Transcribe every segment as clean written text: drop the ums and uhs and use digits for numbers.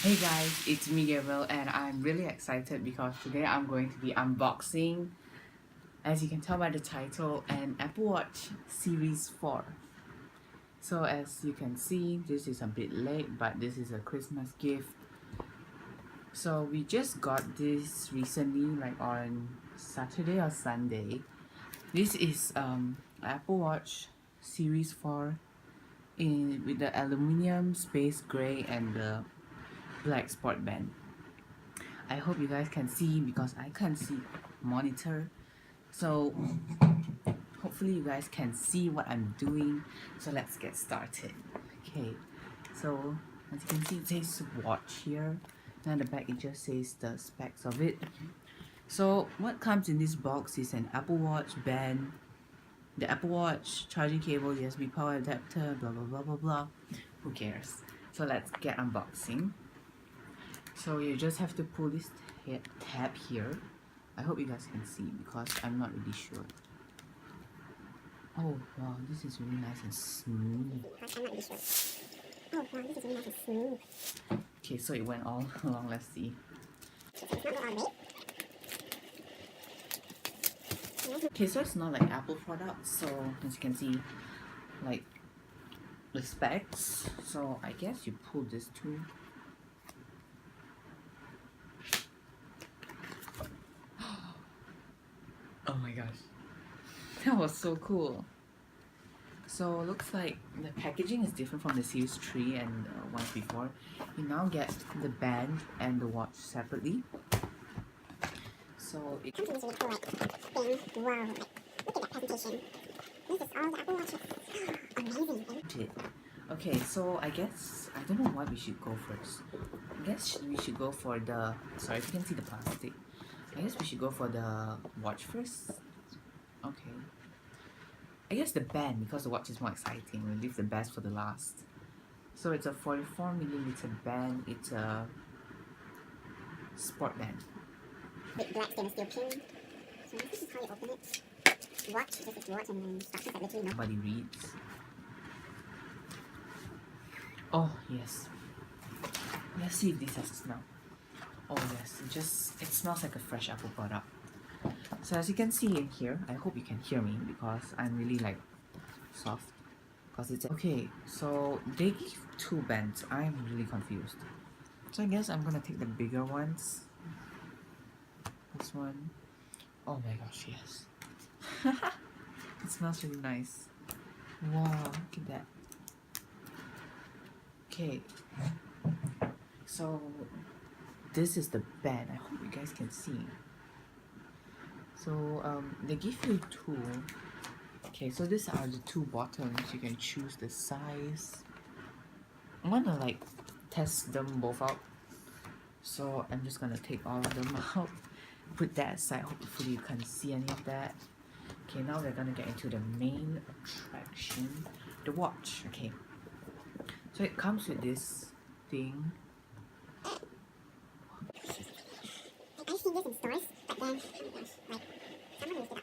Hey guys, it's me Gabriel and I'm really excited because today I'm going to be unboxing, as you can tell by the title, an Apple Watch Series 4. So as you can see, this is a bit late, but this is a Christmas gift. So we just got this recently, like on Saturday or Sunday. This is Apple Watch Series 4 in with the aluminium space gray and the black sport band. I hope you guys can see because I can't see monitor. So hopefully you guys can see what I'm doing. So let's get started. Okay, so as you can see it says watch here. And the back it just says the specs of it. So what comes in this box is an Apple Watch band, the Apple Watch charging cable, USB power adapter, blah blah blah blah blah. Who cares? So let's get unboxing. So you just have to pull this tab here. I hope you guys can see because I'm not really sure. Oh wow, this is really nice and smooth. Okay, so it went all along. Let's see. Okay, so it's not like Apple products. So as you can see, like the specs. So I guess you pull this too. Oh my gosh, that was so cool. So looks like the packaging is different from the Series 3 and ones before. You now get the band and the watch separately. So it comes in this really cool thing. Wow, look at that presentation. This is all the Apple Watches. Amazing. Okay, so I guess I don't know what we should go first. I guess we should go for the, sorry if you can see the plastic. I guess we should go for the watch first. Okay. I guess the band, because the watch is more exciting. We'll leave the best for the last. So it's a 44mm band. It's a sport band. With black stainless steel pin. So this is how you open it. Watch, this is watch, and then instructions that literally nobody reads. Oh yes. Let's see if this has a smell. Oh yes, it smells like a fresh Apple product. So as you can see in here, I hope you can hear me because I'm really like soft. Because it's okay. So they give two bands. I'm really confused. So I guess I'm gonna take the bigger ones. This one. Oh my gosh, yes. It smells really nice. Wow, look at that. Okay. So this is the band. I hope you guys can see. So they give you two. Okay, so these are the two bottoms. You can choose the size. I wanna like test them both out. So I'm just gonna take all of them out. Put that aside. Hopefully you can't see any of that. Okay, now we're gonna get into the main attraction, the watch. Okay, so it comes with this thing. I've seen this in stores, but then, oh my gosh, like, someone lifted it up.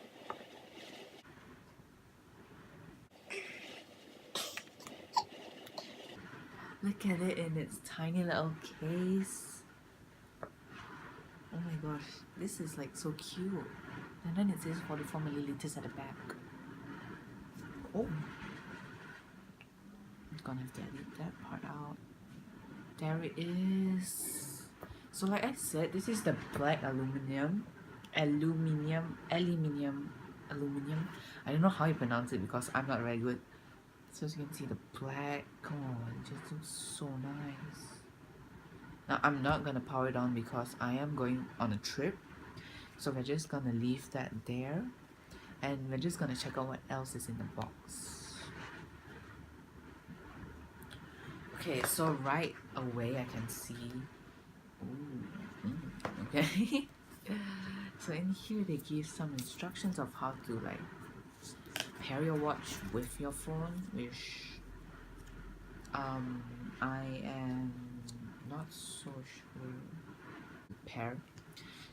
Look at it in its tiny little case. Oh my gosh, this is like so cute. And then it says 44 milliliters at the back. Oh, I'm gonna have to edit that part out. There it is. So like I said, this is the black aluminium. I don't know how you pronounce it because I'm not very good. So as you can see the black, come on, it just looks so nice. Now I'm not gonna power it on because I am going on a trip. So we're just gonna leave that there. And we're just gonna check out what else is in the box. Okay, so right away I can see. Ooh, okay. So in here they give some instructions of how to like pair your watch with your phone, which I am not so sure. Pair.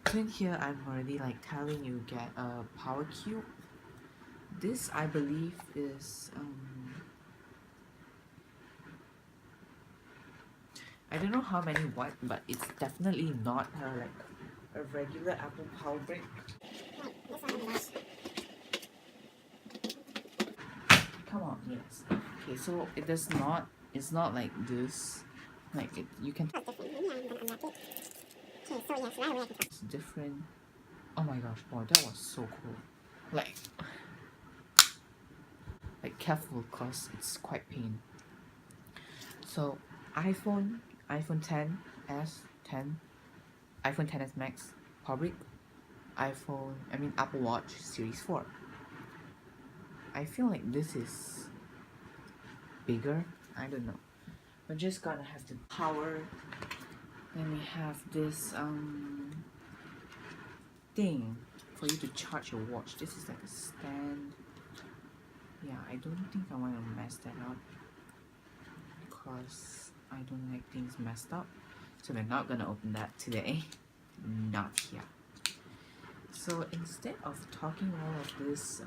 So in here I'm already like telling you get a power cube. This I believe is I don't know how many watt, but it's definitely not like a regular Apple power brick. Come on, yes. Okay, so it does not. It's not like this. Like it, you can. It's different. Oh my gosh, wow, that was so cool. Like, careful, cause it's quite pain. So, iPhone 10s, 10, iPhone 10s Max, Public, Apple Watch Series 4. I feel like this is bigger. I don't know. We're just gonna have the power. Then we have this thing for you to charge your watch. This is like a stand. Yeah, I don't think I want to mess that up because I don't like things messed up. So we're not gonna open that today. Not here. So instead of talking all of this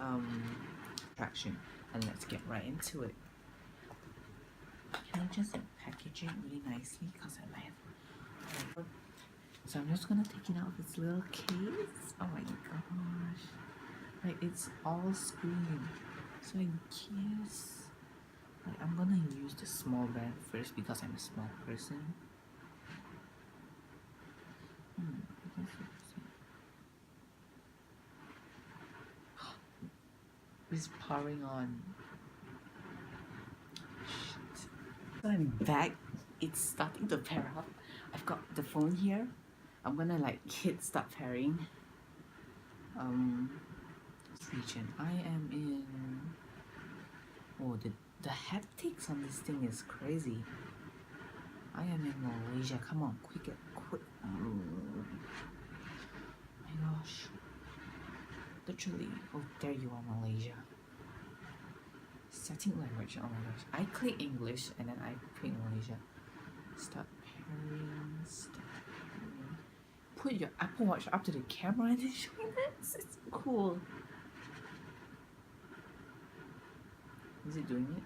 traction, and let's get right into it. Can I just package it really nicely because I might have. So I'm just gonna take it out of its little case. Oh my gosh. Like it's all screen. So I guess like I'm gonna use the small band first because I'm a small person. I guess it's powering on. Shit. So I'm back. It's starting to pair up. I've got the phone here. I'm gonna like hit start pairing. Region. I am in. Oh, the haptics on this thing is crazy. I am in Malaysia. Come on, quick. My gosh. Literally. Oh, there you are, Malaysia. Setting language. Oh my gosh. I click English and then I pick Malaysia. Start pairing. Put your Apple Watch up to the camera and then show me this. It's cool. Is it doing it?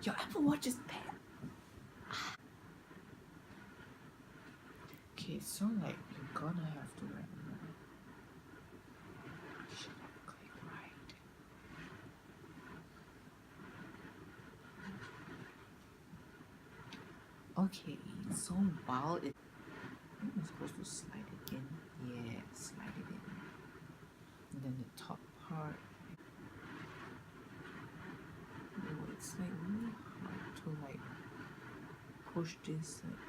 Your Apple Watch is paired. Okay, so like you're gonna have to remember. Should I click right? Okay, so while I'm supposed to slide it in. Yeah, slide it in. And then the top part. Oh, it's like really hard to like push this like.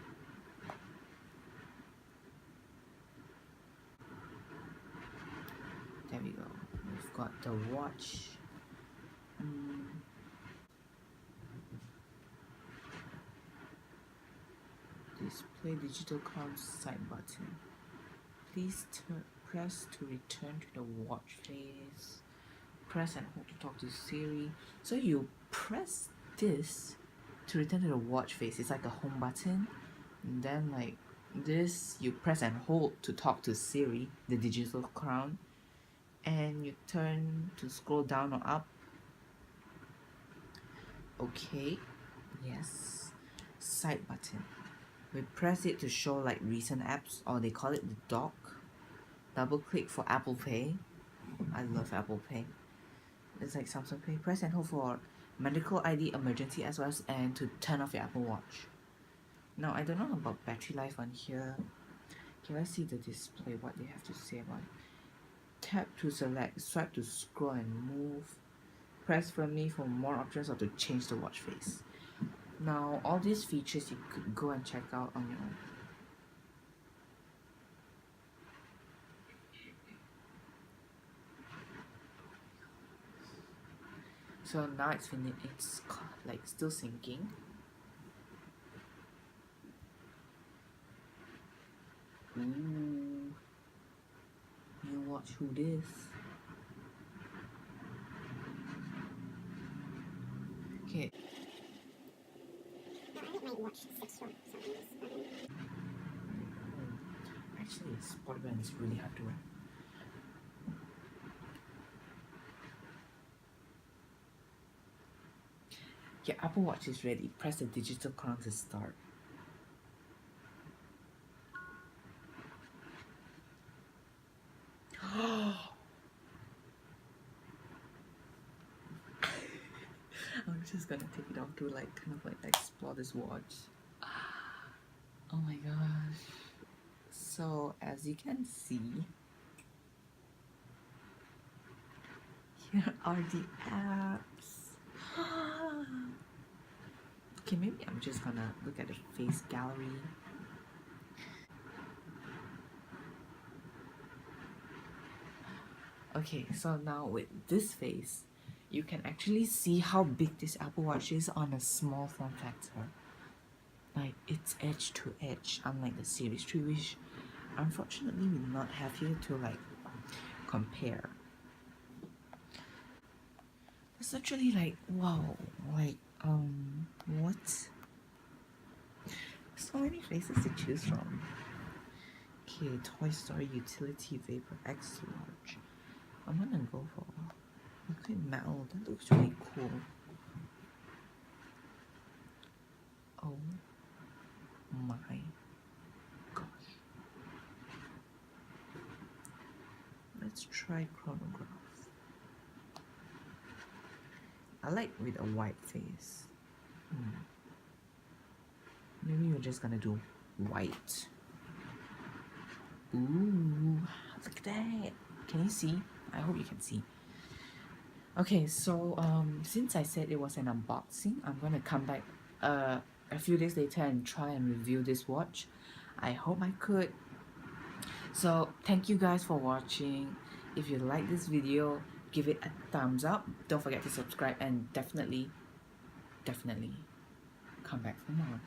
There we go. We've got the watch. Display digital crown side button. Please press to return to the watch face. Press and hold to talk to Siri. So you press this to return to the watch face. It's like a home button. And then like this, you press and hold to talk to Siri, the digital crown. And you turn to scroll down or up. Okay. Yes. Side button. We press it to show like recent apps, or they call it the dock. Double click for Apple Pay. I love Apple Pay. It's like Samsung Pay. Press and hold for medical ID, emergency SOS, and to turn off your Apple Watch. Now I don't know about battery life on here. Okay, let's see the display, what they have to say about it. Tap to select, swipe to scroll and move. Press firmly for more options or to change the watch face. Now all these features you could go and check out on your own. So now it's finished. It's like still syncing. Ooh, you watch who this? Okay. Actually, sport band is really hard to wear. Your Apple Watch is ready. Press the digital crown to start. I'm just gonna take it off to like kind of like explore this watch. Oh my gosh. So as you can see, here are the apps. Okay, maybe I'm just gonna look at the face gallery. Okay, so now with this face, you can actually see how big this Apple Watch is on a small form factor. Like, it's edge to edge, unlike the Series 3, which unfortunately we do not have here to like compare. It's actually like, wow, like, what? So many faces to choose from. Okay, Toy Story Utility Vapor X Large. I'm gonna go for liquid metal. That looks really cool. Oh my gosh. Let's try chronograph. I like with a white face. Maybe we're just gonna do white. Ooh, look at that. Can you see? I hope you can see. Okay, so since I said it was an unboxing, I'm gonna come back a few days later and try and review this watch. I hope I could. So thank you guys for watching. If you like this video, give it a thumbs up. Don't forget to subscribe and definitely come back for more.